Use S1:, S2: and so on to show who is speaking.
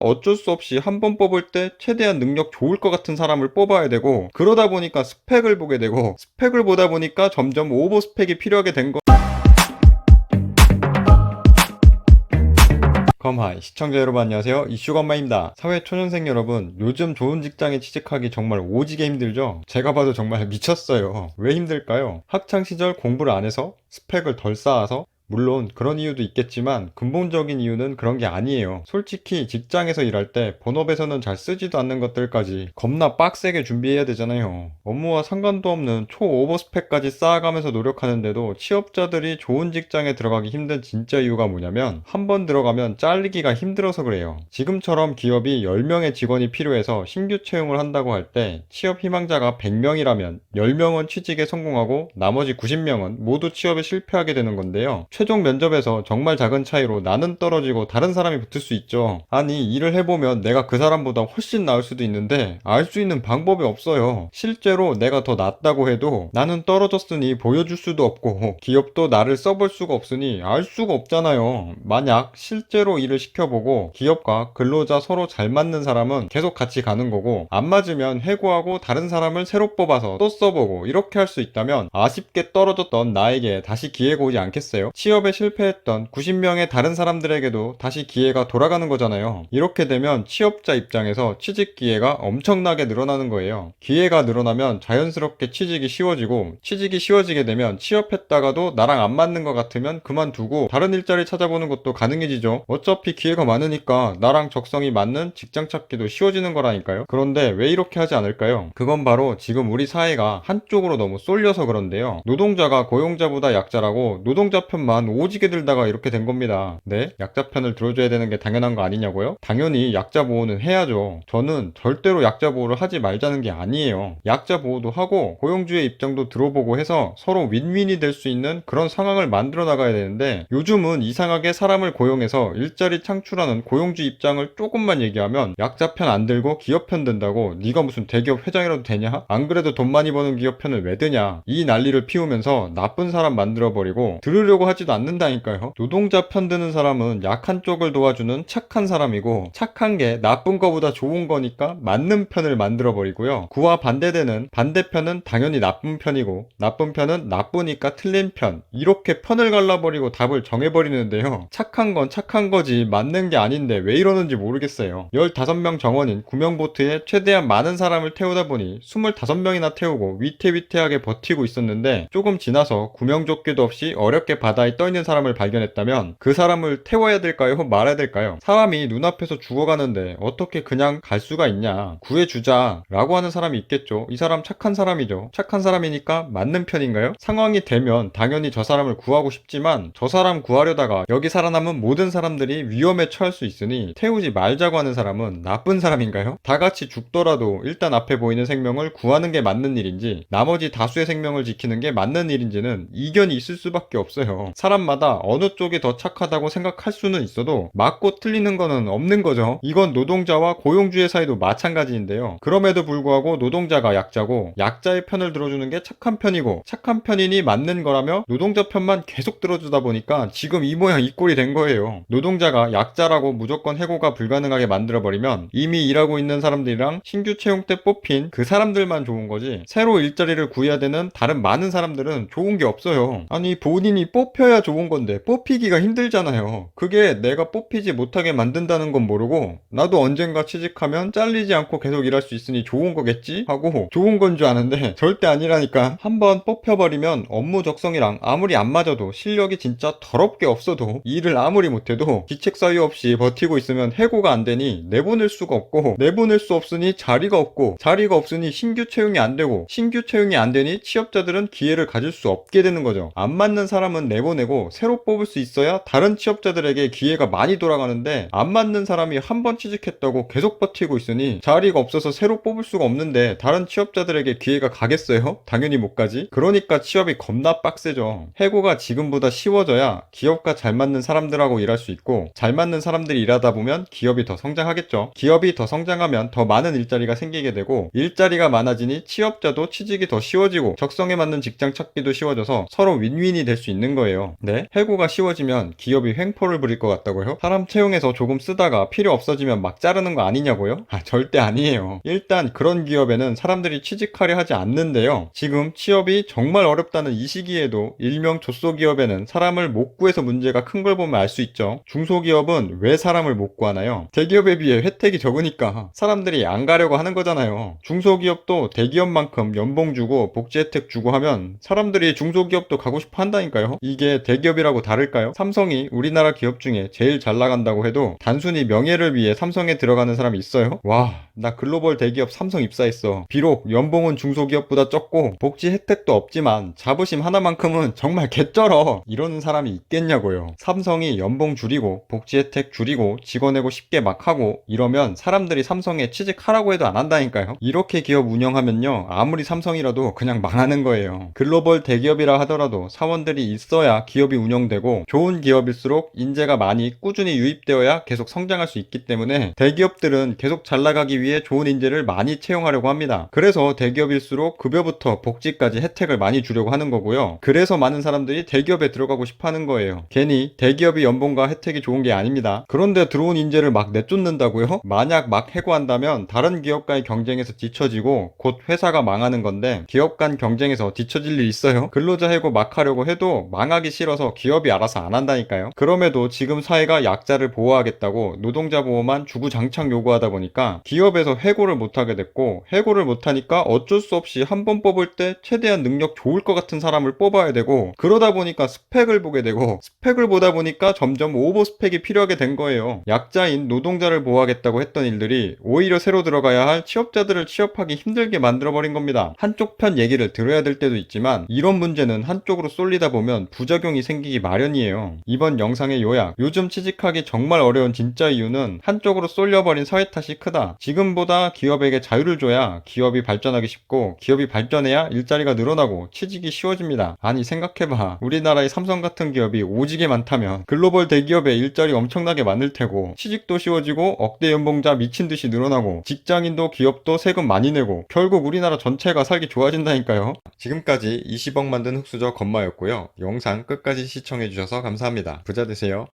S1: 어쩔 수 없이 한 번 뽑을 때 최대한 능력 좋을 것 같은 사람을 뽑아야 되고, 그러다 보니까 스펙을 보게 되고, 스펙을 보다 보니까 점점 오버 스펙이 필요하게 된 거. 컴하이 시청자 여러분 안녕하세요. 이슈건마입니다. 사회초년생 여러분, 요즘 좋은 직장에 취직하기 정말 오지게 힘들죠? 제가 봐도 정말 미쳤어요. 왜 힘들까요? 학창시절 공부를 안 해서? 스펙을 덜 쌓아서? 물론 그런 이유도 있겠지만 근본적인 이유는 그런 게 아니에요. 솔직히 직장에서 일할 때 본업에서는 잘 쓰지도 않는 것들까지 겁나 빡세게 준비해야 되잖아요. 업무와 상관도 없는 초오버 스펙까지 쌓아가면서 노력하는데도 취업자들이 좋은 직장에 들어가기 힘든 진짜 이유가 뭐냐면, 한 번 들어가면 잘리기가 힘들어서 그래요. 지금처럼 기업이 10명의 직원이 필요해서 신규 채용을 한다고 할 때 취업 희망자가 100명이라면 10명은 취직에 성공하고 나머지 90명은 모두 취업에 실패하게 되는 건데요. 최종 면접에서 정말 작은 차이로 나는 떨어지고 다른 사람이 붙을 수 있죠. 아니, 일을 해보면 내가 그 사람보다 훨씬 나을 수도 있는데 알 수 있는 방법이 없어요. 실제로 내가 더 낫다고 해도 나는 떨어졌으니 보여줄 수도 없고, 기업도 나를 써볼 수가 없으니 알 수가 없잖아요. 만약 실제로 일을 시켜보고 기업과 근로자 서로 잘 맞는 사람은 계속 같이 가는 거고, 안 맞으면 해고하고 다른 사람을 새로 뽑아서 또 써보고, 이렇게 할 수 있다면 아쉽게 떨어졌던 나에게 다시 기회가 오지 않겠어요? 취업에 실패했던 90명의 다른 사람들에게도 다시 기회가 돌아가는 거잖아요. 이렇게 되면 취업자 입장에서 취직 기회가 엄청나게 늘어나는 거예요. 기회가 늘어나면 자연스럽게 취직이 쉬워지고, 취직이 쉬워지게 되면 취업했다가도 나랑 안 맞는 것 같으면 그만두고 다른 일자리 찾아보는 것도 가능해지죠. 어차피 기회가 많으니까 나랑 적성이 맞는 직장 찾기도 쉬워지는 거라니까요. 그런데 왜 이렇게 하지 않을까요? 그건 바로 지금 우리 사회가 한쪽으로 너무 쏠려서 그런데요. 노동자가 고용자보다 약자라고 노동자 편만 오지게 들다가 이렇게 된 겁니다. 네? 약자 편을 들어줘야 되는 게 당연한 거 아니냐고요? 당연히 약자 보호는 해야죠. 저는 절대로 약자 보호를 하지 말자는 게 아니에요. 약자 보호도 하고 고용주의 입장도 들어보고 해서 서로 윈윈이 될 수 있는 그런 상황을 만들어 나가야 되는데, 요즘은 이상하게 사람을 고용해서 일자리 창출하는 고용주 입장을 조금만 얘기하면 약자 편 안 들고 기업 편 든다고 네가 무슨 대기업 회장이라도 되냐? 안 그래도 돈 많이 버는 기업 편을 왜 드냐? 이 난리를 피우면서 나쁜 사람 만들어버리고 들으려고 하지도 않는다니까요. 노동자 편 드는 사람은 약한 쪽을 도와주는 착한 사람이고, 착한 게 나쁜 거보다 좋은 거니까 맞는 편을 만들어버리고요. 그와 반대되는 반대편은 당연히 나쁜 편이고, 나쁜 편은 나쁘니까 틀린 편, 이렇게 편을 갈라버리고 답을 정해버리는데요. 착한 건 착한 거지 맞는 게 아닌데 왜 이러는지 모르겠어요. 15명 정원인 구명보트에 최대한 많은 사람을 태우다 보니 25명이나 태우고 위태위태하게 버티고 있었는데, 조금 지나서 구명조끼도 없이 어렵게 바다에 떠있는 사람을 발견했다면 그 사람을 태워야 될까요? 말아야 될까요? 사람이 눈앞에서 죽어가는데 어떻게 그냥 갈 수가 있냐? 구해주자 라고 하는 사람이 있겠죠. 이 사람 착한 사람이죠. 착한 사람이니까 맞는 편인가요? 상황이 되면 당연히 저 사람을 구하고 싶지만, 저 사람 구하려다가 여기 살아남은 모든 사람들이 위험에 처할 수 있으니 태우지 말자고 하는 사람은 나쁜 사람인가요? 다 같이 죽더라도 일단 앞에 보이는 생명을 구하는 게 맞는 일인지, 나머지 다수의 생명을 지키는 게 맞는 일인지는 이견이 있을 수밖에 없어요. 사람마다 어느 쪽이 더 착하다고 생각할 수는 있어도 맞고 틀리는 거는 없는 거죠. 이건 노동자와 고용주의 사이도 마찬가지인데요. 그럼에도 불구하고 노동자가 약자고 약자의 편을 들어주는 게 착한 편이고, 착한 편이니 맞는 거라며 노동자 편만 계속 들어주다 보니까 지금 이 모양 이 꼴이 된 거예요. 노동자가 약자라고 무조건 해고가 불가능하게 만들어버리면 이미 일하고 있는 사람들이랑 신규 채용 때 뽑힌 그 사람들만 좋은 거지, 새로 일자리를 구해야 되는 다른 많은 사람들은 좋은 게 없어요. 아니, 본인이 뽑혀야 좋은 건데 뽑히기가 힘들잖아요. 그게 내가 뽑히지 못하게 만든다는 건 모르고, 나도 언젠가 취직하면 잘리지 않고 계속 일할 수 있으니 좋은 거겠지? 하고 좋은 건 줄 아는데 절대 아니라니까. 한번 뽑혀버리면 업무 적성이랑 아무리 안 맞아도, 실력이 진짜 더럽게 없어도, 일을 아무리 못해도 기책 사유 없이 버티고 있으면 해고가 안 되니 내보낼 수가 없고, 내보낼 수 없으니 자리가 없고, 자리가 없으니 신규 채용이 안 되고, 신규 채용이 안 되니 취업자들은 기회를 가질 수 없게 되는 거죠. 안 맞는 사람은 내보내고 새로 뽑을 수 있어야 다른 취업자들에게 기회가 많이 돌아가는데, 안 맞는 사람이 한 번 취직했다고 계속 버티고 있으니 자리가 없어서 새로 뽑을 수가 없는데 다른 취업자들에게 기회가 가겠어요? 당연히 못 가지. 그러니까 취업이 겁나 빡세죠. 해고가 지금보다 쉬워져야 기업과 잘 맞는 사람들하고 일할 수 있고, 잘 맞는 사람들이 일하다 보면 기업이 더 성장하겠죠. 기업이 더 성장하면 더 많은 일자리가 생기게 되고, 일자리가 많아지니 취업자도 취직이 더 쉬워지고 적성에 맞는 직장 찾기도 쉬워져서 서로 윈윈이 될 수 있는 거예요. 네? 해고가 쉬워지면 기업이 횡포를 부릴 것 같다고요? 사람 채용해서 조금 쓰다가 필요 없어지면 막 자르는 거 아니냐고요? 절대 아니에요. 일단 그런 기업에는 사람들이 취직하려 하지 않는데요. 지금 취업이 정말 어렵다는 이 시기에도 일명 조소기업에는 사람을 못 구해서 문제가 큰 걸 보면 알 수 있죠. 중소기업은 왜 사람을 못 구하나요? 대기업에 비해 혜택이 적으니까 사람들이 안 가려고 하는 거잖아요. 중소기업도 대기업만큼 연봉 주고 복지 혜택 주고 하면 사람들이 중소기업도 가고 싶어 한다니까요. 이게 대기업이라고 다를까요? 삼성이 우리나라 기업 중에 제일 잘 나간다고 해도 단순히 명예를 위해 삼성에 들어가는 사람이 있어요? 와, 나 글로벌 대기업 삼성 입사했어. 비록 연봉은 중소기업보다 적고 복지 혜택도 없지만 자부심 하나만큼은 정말 개쩔어. 이러는 사람이 있겠냐고요. 삼성이 연봉 줄이고 복지 혜택 줄이고 직원 해고 쉽게 막 하고 이러면 사람들이 삼성에 취직하라고 해도 안 한다니까요. 이렇게 기업 운영하면요, 아무리 삼성이라도 그냥 망하는 거예요. 글로벌 대기업이라 하더라도 사원들이 있어야 기업이 운영되고 좋은 기업일수록 인재가 많이 꾸준히 유입되어야 계속 성장할 수 있기 때문에 대기업들은 계속 잘 나가기 위해 좋은 인재를 많이 채용하려고 합니다. 그래서 대기업일수록 급여부터 복지까지 혜택을 많이 주려고 하는 거고요. 그래서 많은 사람들이 대기업에 들어가고 싶어 하는 거예요. 괜히 대기업이 연봉과 혜택이 좋은 게 아닙니다. 그런데 들어온 인재를 막 내쫓는다고요? 만약 막 해고한다면 다른 기업과의 경쟁에서 뒤처지고 곧 회사가 망하는 건데, 기업 간 경쟁에서 뒤처질 일 있어요? 근로자 해고 막 하려고 해도 망하기 싫어서 기업이 알아서 안 한다니까요. 그럼에도 지금 사회가 약자를 보호하겠다고 노동자 보호만 주구장창 요구하다 보니까 기업에서 해고를 못하게 됐고, 해고를 못하니까 어쩔 수 없이 한 번 뽑을 때 최대한 능력 좋을 것 같은 사람을 뽑아야 되고, 그러다 보니까 스펙을 보게 되고, 스펙을 보다 보니까 점점 오버 스펙이 필요하게 된 거예요. 약자인 노동자를 보호하겠다고 했던 일들이 오히려 새로 들어가야 할 취업자들을 취업하기 힘들게 만들어버린 겁니다. 한쪽 편 얘기를 들어야 될 때도 있지만 이런 문제는 한쪽으로 쏠리다 보면 부작용이 생기기 마련이에요. 이번 영상의 요약, 요즘 취직하기 정말 어려운 진짜 이유는 한쪽으로 쏠려버린 사회 탓이 크다. 지금보다 기업에게 자유를 줘야 기업이 발전하기 쉽고, 기업이 발전해야 일자리가 늘어나고 취직이 쉬워집니다. 아니 생각해봐. 우리나라의 삼성 같은 기업이 오지게 많다면 글로벌 대기업에 일자리 엄청나게 많을 테고, 취직도 쉬워지고 억대 연봉자 미친듯이 늘어나고 직장인도 기업도 세금 많이 내고 결국 우리나라 전체가 살기 좋아진다니까요. 지금까지 20억 만든 흑수저 건마였고요. 영상 끝까지 시청해주셔서 감사합니다. 부자 되세요.